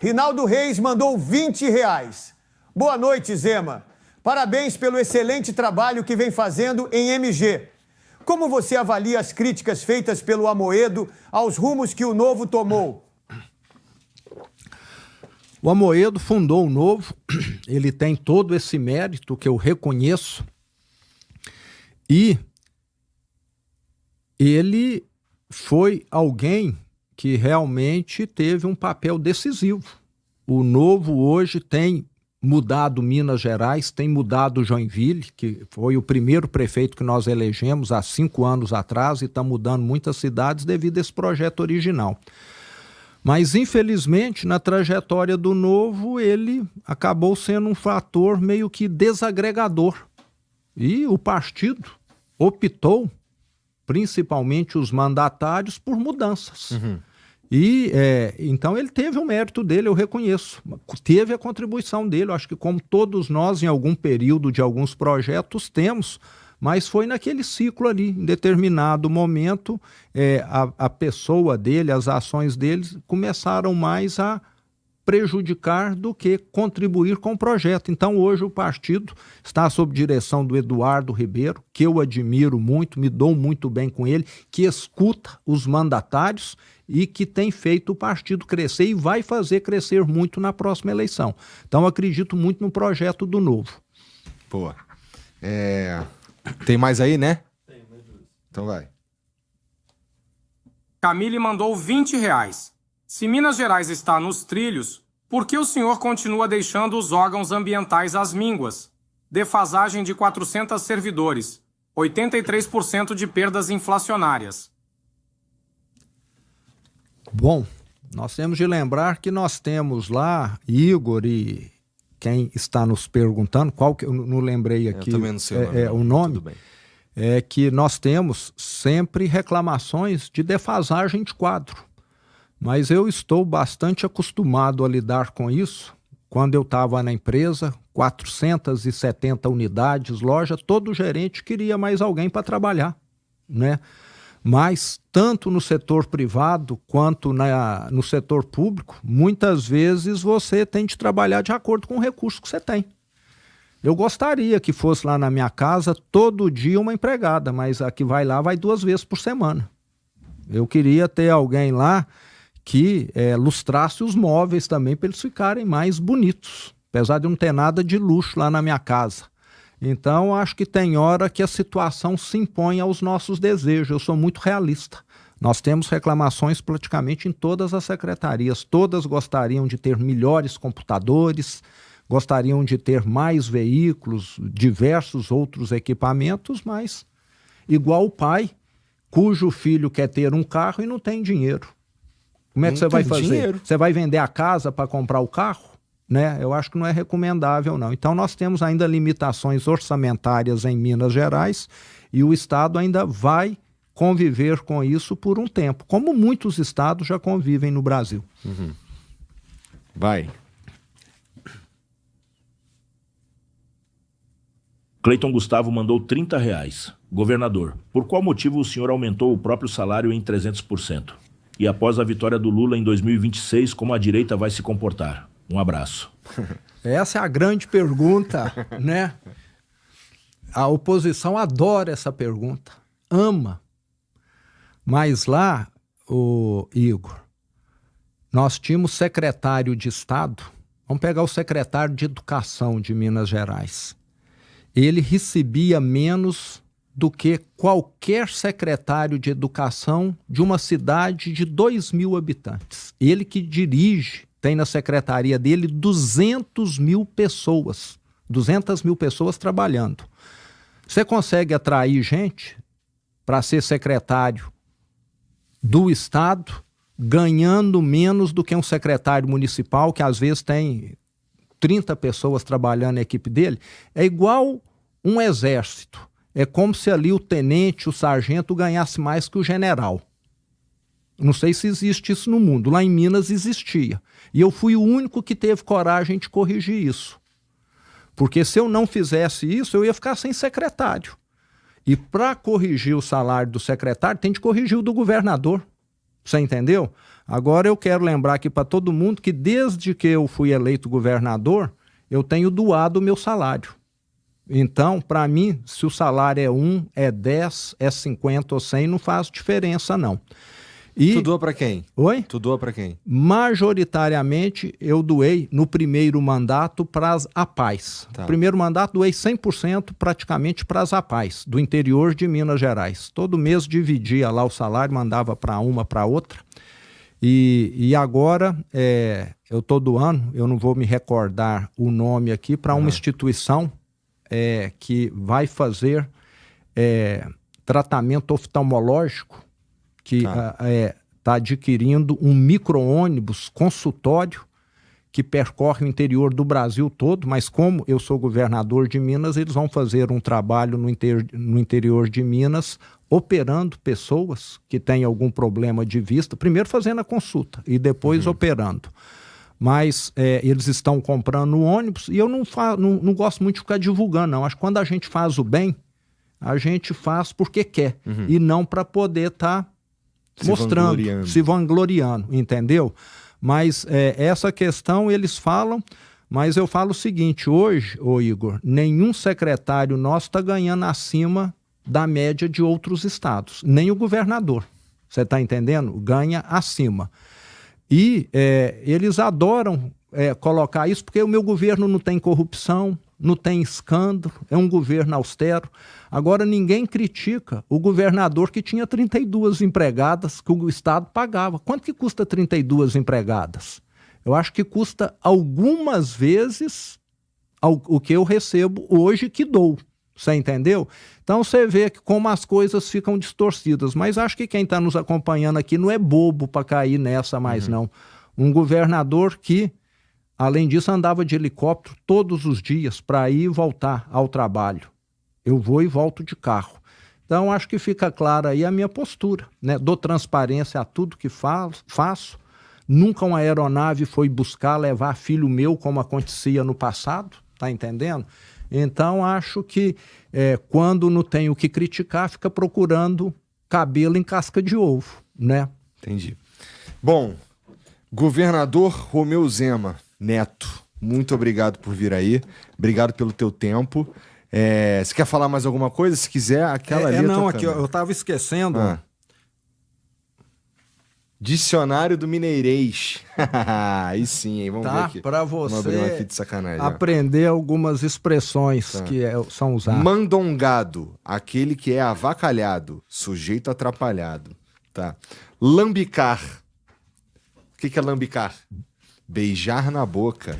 Rinaldo Reis mandou R$20. Boa noite, Zema. Parabéns pelo excelente trabalho que vem fazendo em MG. Como você avalia as críticas feitas pelo Amoedo aos rumos que o Novo tomou? O Amoedo fundou o Novo, ele tem todo esse mérito que eu reconheço, e ele foi alguém que realmente teve um papel decisivo. O Novo hoje tem mudado Minas Gerais, tem mudado Joinville, que foi o primeiro prefeito que nós elegemos há 5 anos atrás, e está mudando muitas cidades devido a esse projeto original. Mas, infelizmente, na trajetória do Novo, ele acabou sendo um fator meio que desagregador. E o partido optou, principalmente os mandatários, por mudanças. E então ele teve o mérito dele, eu reconheço. Teve a contribuição dele, eu acho que como todos nós, em algum período de alguns projetos, temos, mas foi naquele ciclo ali, em determinado momento, a pessoa dele, as ações dele começaram mais a prejudicar do que contribuir com o projeto. Então hoje o partido está sob direção do Eduardo Ribeiro, que eu admiro muito, me dou muito bem com ele, que escuta os mandatários e que tem feito o partido crescer e vai fazer crescer muito na próxima eleição. Então acredito muito no projeto do Novo. Boa. Tem mais aí, né? Tem, mais 2. Então vai. Camille mandou R$20. Se Minas Gerais está nos trilhos, por que o senhor continua deixando os órgãos ambientais às mínguas? Defasagem de 400 servidores, 83% de perdas inflacionárias. Bom, nós temos de lembrar que nós temos lá, Igor e quem está nos perguntando, qual que eu não lembrei aqui, eu também não sei o nome, tudo bem. É que nós temos sempre reclamações de defasagem de quadro. Mas eu estou bastante acostumado a lidar com isso. Quando eu estava na empresa, 470 unidades, loja, todo gerente queria mais alguém para trabalhar, né? Mas, tanto no setor privado quanto no setor público, muitas vezes você tem de trabalhar de acordo com o recurso que você tem. Eu gostaria que fosse lá na minha casa todo dia uma empregada, mas a que vai lá vai 2 vezes por semana. Eu queria ter alguém lá que lustrasse os móveis também para eles ficarem mais bonitos, apesar de não ter nada de luxo lá na minha casa. Então, acho que tem hora que a situação se impõe aos nossos desejos. Eu sou muito realista. Nós temos reclamações praticamente em todas as secretarias. Todas gostariam de ter melhores computadores, gostariam de ter mais veículos, diversos outros equipamentos, mas igual o pai, cujo filho quer ter um carro e não tem dinheiro. Como é que você vai fazer? Dinheiro. Você vai vender a casa para comprar o carro? Né? Eu acho que não é recomendável, não. Então nós temos ainda limitações orçamentárias em Minas Gerais e o Estado ainda vai conviver com isso por um tempo, como muitos estados já convivem no Brasil. Vai. Cleiton Gustavo mandou R$30. Governador, por qual motivo o senhor aumentou o próprio salário em 300%? E após a vitória do Lula em 2026, como a direita vai se comportar? Um abraço. Essa é a grande pergunta, né? A oposição adora essa pergunta, ama. Mas lá, Igor, nós tínhamos secretário de Estado, vamos pegar o secretário de Educação de Minas Gerais. Ele recebia menos do que qualquer secretário de Educação de uma cidade de 2.000 habitantes. Ele que dirige, tem na secretaria dele 200 mil pessoas. 200 mil pessoas trabalhando. Você consegue atrair gente para ser secretário do Estado ganhando menos do que um secretário municipal, que às vezes tem 30 pessoas trabalhando na equipe dele? É igual um exército. É como se ali o tenente, o sargento ganhasse mais que o general. Não sei se existe isso no mundo. Lá em Minas existia. E eu fui o único que teve coragem de corrigir isso. Porque se eu não fizesse isso, eu ia ficar sem secretário. E para corrigir o salário do secretário, tem de corrigir o do governador. Você entendeu? Agora eu quero lembrar aqui para todo mundo que desde que eu fui eleito governador, eu tenho doado o meu salário. Então, para mim, se o salário é 1, é 10, é 50 ou 100, não faz diferença, não. E... Tu doa para quem? Oi? Tu doa para quem? Majoritariamente, eu doei no primeiro mandato para as APAES. Tá. Primeiro mandato, doei 100% praticamente para as APAES, do interior de Minas Gerais. Todo mês dividia lá o salário, mandava para uma, para outra. E agora, eu estou doando, eu não vou me recordar o nome aqui, para uma instituição que vai fazer tratamento oftalmológico, que está adquirindo um micro-ônibus consultório que percorre o interior do Brasil todo, mas como eu sou governador de Minas, eles vão fazer um trabalho no interior de Minas, operando pessoas que têm algum problema de vista, primeiro fazendo a consulta e depois operando. Mas eles estão comprando um ônibus e eu não gosto muito de ficar divulgando, não. Acho que quando a gente faz o bem, a gente faz porque quer e não para poder estar mostrando, se vangloriando, entendeu? Mas essa questão eles falam, mas eu falo o seguinte, hoje, Igor, nenhum secretário nosso está ganhando acima da média de outros estados, nem o governador, você está entendendo? Ganha acima. E eles adoram colocar isso, porque o meu governo não tem corrupção, não tem escândalo, é um governo austero. Agora ninguém critica o governador que tinha 32 empregadas que o Estado pagava. Quanto que custa 32 empregadas? Eu acho que custa algumas vezes o que eu recebo hoje que dou. Você entendeu? Então você vê que como as coisas ficam distorcidas. Mas acho que quem está nos acompanhando aqui não é bobo para cair nessa mais não. Um governador que, além disso, andava de helicóptero todos os dias para ir e voltar ao trabalho. Eu vou e volto de carro. Então acho que fica clara aí a minha postura, né? Dou transparência a tudo que faço. Nunca uma aeronave foi buscar levar filho meu como acontecia no passado, tá entendendo? Então, acho que quando não tem o que criticar, fica procurando cabelo em casca de ovo, né? Entendi. Bom, governador Romeu Zema Neto, muito obrigado por vir aí. Obrigado pelo teu tempo. Você quer falar mais alguma coisa? Se quiser, aquela ali. Não, aqui eu estava esquecendo. Dicionário do Mineirês. Aí sim, hein? Vamos ver aqui. Para você abrir um aqui de sacanagem, aprender algumas expressões que são usadas. Mandongado, aquele que é avacalhado, sujeito atrapalhado. Tá. Lambicar. O que é lambicar? Beijar na boca.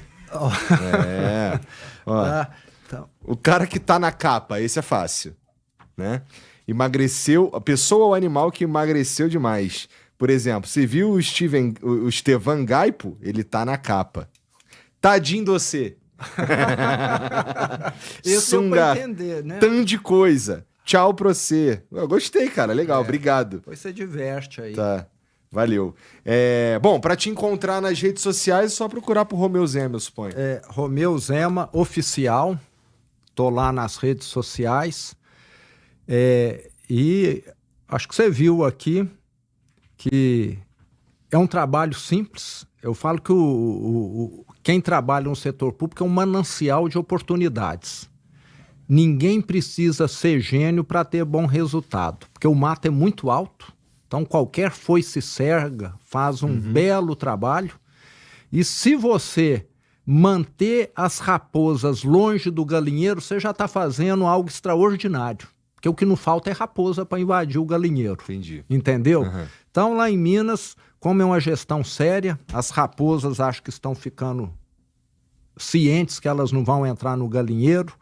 O cara que tá na capa, esse é fácil, né? Emagreceu, a pessoa ou animal que emagreceu demais. Por exemplo, você viu o Estevan Gaipo? Ele tá na capa. Tadinho de você. Isso é pra entender, né? Tanto de coisa. Tchau pra você. Eu gostei, cara. Legal, obrigado. Depois você diverte aí. Tá, valeu. Bom, pra te encontrar nas redes sociais, é só procurar por Romeu Zema, eu suponho. Romeu Zema Oficial. Tô lá nas redes sociais. E acho que você viu aqui que é um trabalho simples. Eu falo que quem trabalha no setor público é um manancial de oportunidades. Ninguém precisa ser gênio para ter bom resultado, porque o mato é muito alto, então qualquer foice serga faz um belo trabalho. E se você manter as raposas longe do galinheiro, você já está fazendo algo extraordinário. Porque o que não falta é raposa para invadir o galinheiro. Entendi. Entendeu? Então, lá em Minas, como é uma gestão séria, as raposas acho que estão ficando cientes que elas não vão entrar no galinheiro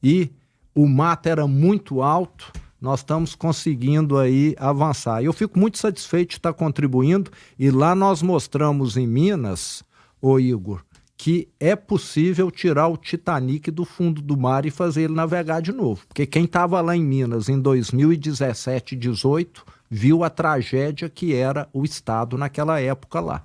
e o mato era muito alto, nós estamos conseguindo aí avançar. Eu fico muito satisfeito de estar contribuindo e lá nós mostramos em Minas, Igor, que é possível tirar o Titanic do fundo do mar e fazer ele navegar de novo. Porque quem estava lá em Minas em 2017 e 2018 viu a tragédia que era o Estado naquela época lá.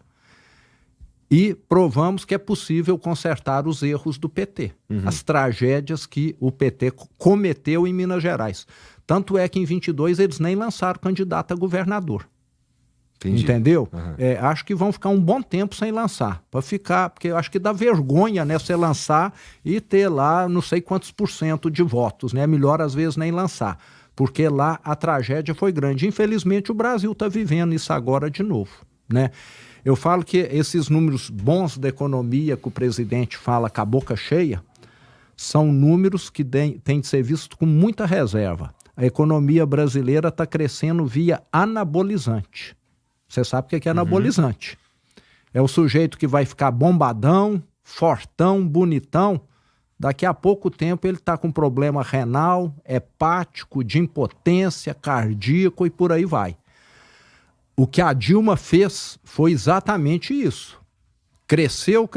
E provamos que é possível consertar os erros do PT, as tragédias que o PT cometeu em Minas Gerais. Tanto é que em 22 eles nem lançaram candidato a governador. Entendi. Entendeu? Uhum. Acho que vão ficar um bom tempo sem lançar. Porque eu acho que dá vergonha, né, você lançar e ter lá não sei quantos % de votos, né? É melhor às vezes nem lançar, porque lá a tragédia foi grande. Infelizmente o Brasil está vivendo isso agora de novo, né? Eu falo que esses números bons da economia que o presidente fala com a boca cheia são números que têm de ser vistos com muita reserva. A economia brasileira está crescendo via anabolizante. Você sabe o que é anabolizante. É o sujeito que vai ficar bombadão, fortão, bonitão. Daqui a pouco tempo ele está com problema renal, hepático, de impotência, cardíaco e por aí vai. O que a Dilma fez foi exatamente isso. Cresceu,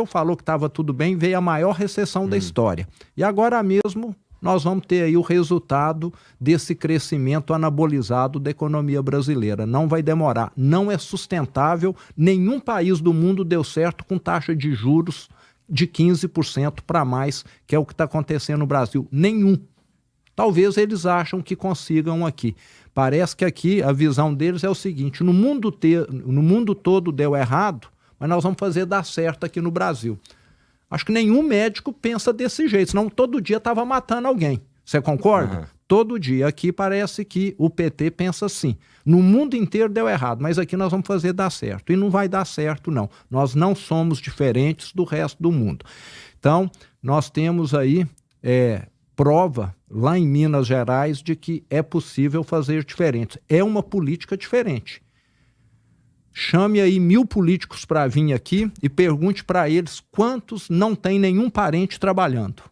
falou que estava tudo bem, veio a maior recessão da história. E agora mesmo nós vamos ter aí o resultado desse crescimento anabolizado da economia brasileira. Não vai demorar, não é sustentável. Nenhum país do mundo deu certo com taxa de juros de 15% para mais, que é o que está acontecendo no Brasil. Nenhum. Talvez eles acham que consigam aqui. Parece que aqui a visão deles é o seguinte, no mundo todo deu errado, mas nós vamos fazer dar certo aqui no Brasil. Acho que nenhum médico pensa desse jeito, senão todo dia estava matando alguém. Você concorda? Uhum. Todo dia. Aqui parece que o PT pensa assim. No mundo inteiro deu errado, mas aqui nós vamos fazer dar certo. E não vai dar certo, não. Nós não somos diferentes do resto do mundo. Então, nós temos aí prova lá em Minas Gerais de que é possível fazer diferente. É uma política diferente. Chame aí 1000 políticos para vir aqui e pergunte para eles quantos não têm nenhum parente trabalhando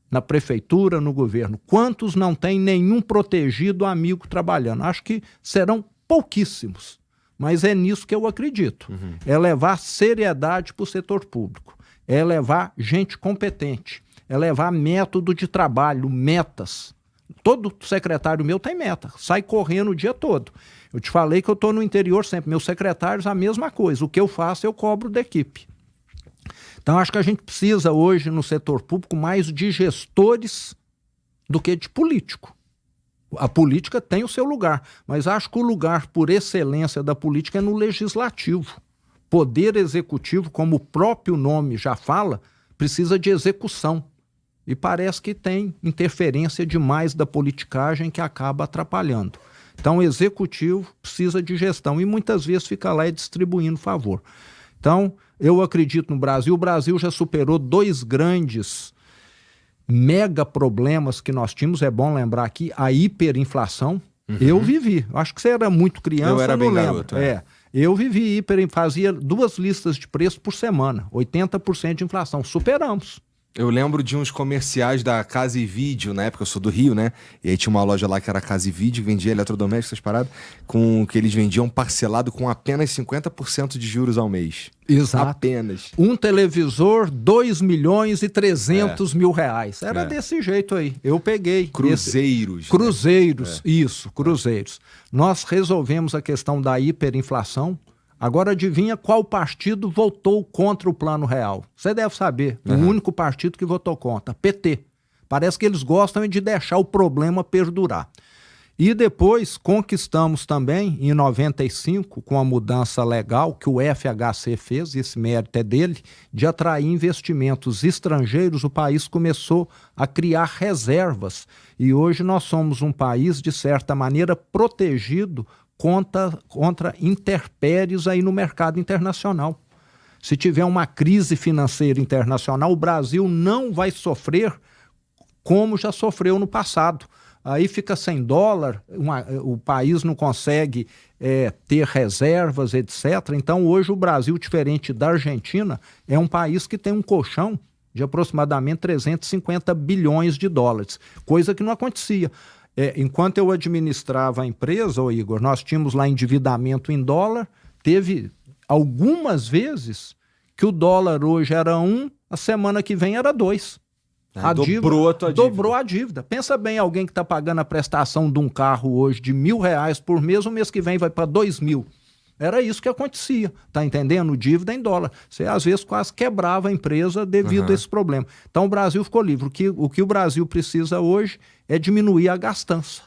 na prefeitura, no governo. Quantos não têm nenhum protegido amigo trabalhando. Acho que serão pouquíssimos, mas é nisso que eu acredito. Uhum. É levar seriedade para o setor público, é levar gente competente, é levar método de trabalho, metas. Todo secretário meu tem meta, sai correndo o dia todo. Eu te falei que eu estou no interior sempre, meus secretários a mesma coisa, o que eu faço eu cobro da equipe. Então acho que a gente precisa hoje no setor público mais de gestores do que de político. A política tem o seu lugar, mas acho que o lugar por excelência da política é no legislativo. Poder executivo, como o próprio nome já fala, precisa de execução. E parece que tem interferência demais da politicagem que acaba atrapalhando. Então o executivo precisa de gestão e muitas vezes fica lá distribuindo favor. Então eu acredito no Brasil. O Brasil já superou 2 grandes mega problemas que nós tínhamos. É bom lembrar aqui a hiperinflação. Uhum. Eu vivi. Acho que você era muito criança, eu era bem garoto. Eu vivi fazia 2 listas de preço por semana. 80% de inflação. Superamos. Eu lembro de uns comerciais da Casa e Vídeo, na época eu sou do Rio, né? E aí tinha uma loja lá que era Casa e Vídeo, que vendia eletrodomésticos, essas paradas, que eles vendiam parcelado com apenas 50% de juros ao mês. Exato. Apenas. Um televisor, 2.300.000 reais. Era desse jeito aí. Eu peguei. Cruzeiros. Cruzeiros, isso, cruzeiros. Nós resolvemos a questão da hiperinflação. Agora adivinha qual partido votou contra o Plano Real? Você deve saber, o único partido que votou contra, PT. Parece que eles gostam de deixar o problema perdurar. E depois conquistamos também, em 95, com a mudança legal que o FHC fez, esse mérito é dele, de atrair investimentos estrangeiros, o país começou a criar reservas. E hoje nós somos um país, de certa maneira, protegido contra intempéries aí no mercado internacional. Se tiver uma crise financeira internacional, o Brasil não vai sofrer como já sofreu no passado. Aí fica sem dólar, o país não consegue ter reservas, etc. Então hoje o Brasil, diferente da Argentina, é um país que tem um colchão de aproximadamente 350 bilhões de dólares, coisa que não acontecia. Enquanto eu administrava a empresa, Igor, nós tínhamos lá endividamento em dólar, teve algumas vezes que o dólar hoje era 1, a semana que vem era 2. Dobrou a dívida. Pensa bem, alguém que está pagando a prestação de um carro hoje de R$1.000 por mês, o mês que vem vai para 2.000. Era isso que acontecia, tá entendendo? Dívida em dólar. Você às vezes quase quebrava a empresa devido a esse problema. Então o Brasil ficou livre. O que o Brasil precisa hoje é diminuir a gastança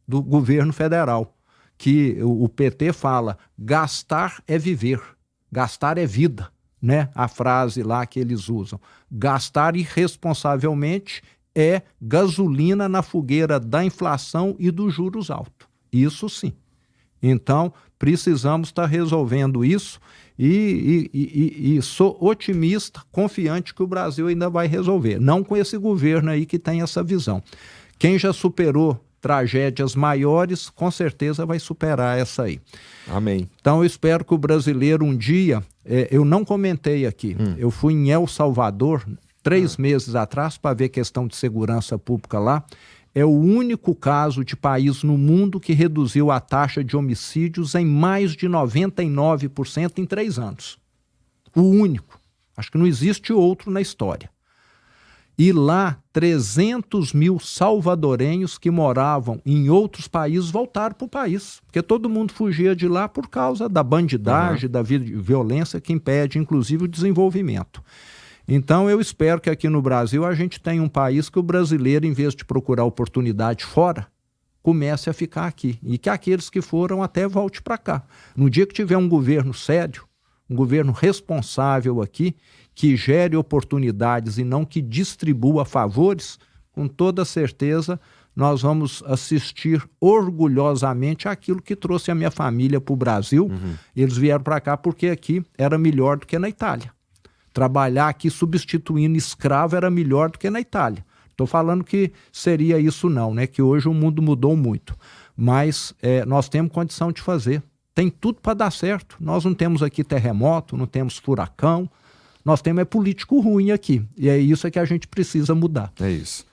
do governo federal, que o PT fala, gastar é viver, gastar é vida, né? A frase lá que eles usam. Gastar irresponsavelmente é gasolina na fogueira da inflação e dos juros altos. Isso sim. Então, precisamos estar resolvendo isso e sou otimista, confiante que o Brasil ainda vai resolver. Não com esse governo aí que tem essa visão. Quem já superou tragédias maiores, com certeza vai superar essa aí. Amém. Então eu espero que o brasileiro um dia, eu não comentei aqui, eu fui em El Salvador 3 meses atrás para ver questão de segurança pública lá. É o único caso de país no mundo que reduziu a taxa de homicídios em mais de 99% em 3 anos. O único. Acho que não existe outro na história. E lá, 300 mil salvadorenhos que moravam em outros países voltaram para o país. Porque todo mundo fugia de lá por causa da bandidagem, da violência que impede, inclusive, o desenvolvimento. Então, eu espero que aqui no Brasil a gente tenha um país que o brasileiro, em vez de procurar oportunidade fora, comece a ficar aqui. E que aqueles que foram até volte para cá. No dia que tiver um governo sério, um governo responsável aqui, que gere oportunidades e não que distribua favores, com toda certeza nós vamos assistir orgulhosamente àquilo que trouxe a minha família para o Brasil. Eles vieram para cá porque aqui era melhor do que na Itália. Trabalhar aqui substituindo escravo era melhor do que na Itália. Estou falando que seria isso não, né? Que hoje o mundo mudou muito. Mas nós temos condição de fazer. Tem tudo para dar certo. Nós não temos aqui terremoto, não temos furacão. Nós temos político ruim aqui. E é isso que a gente precisa mudar. É isso.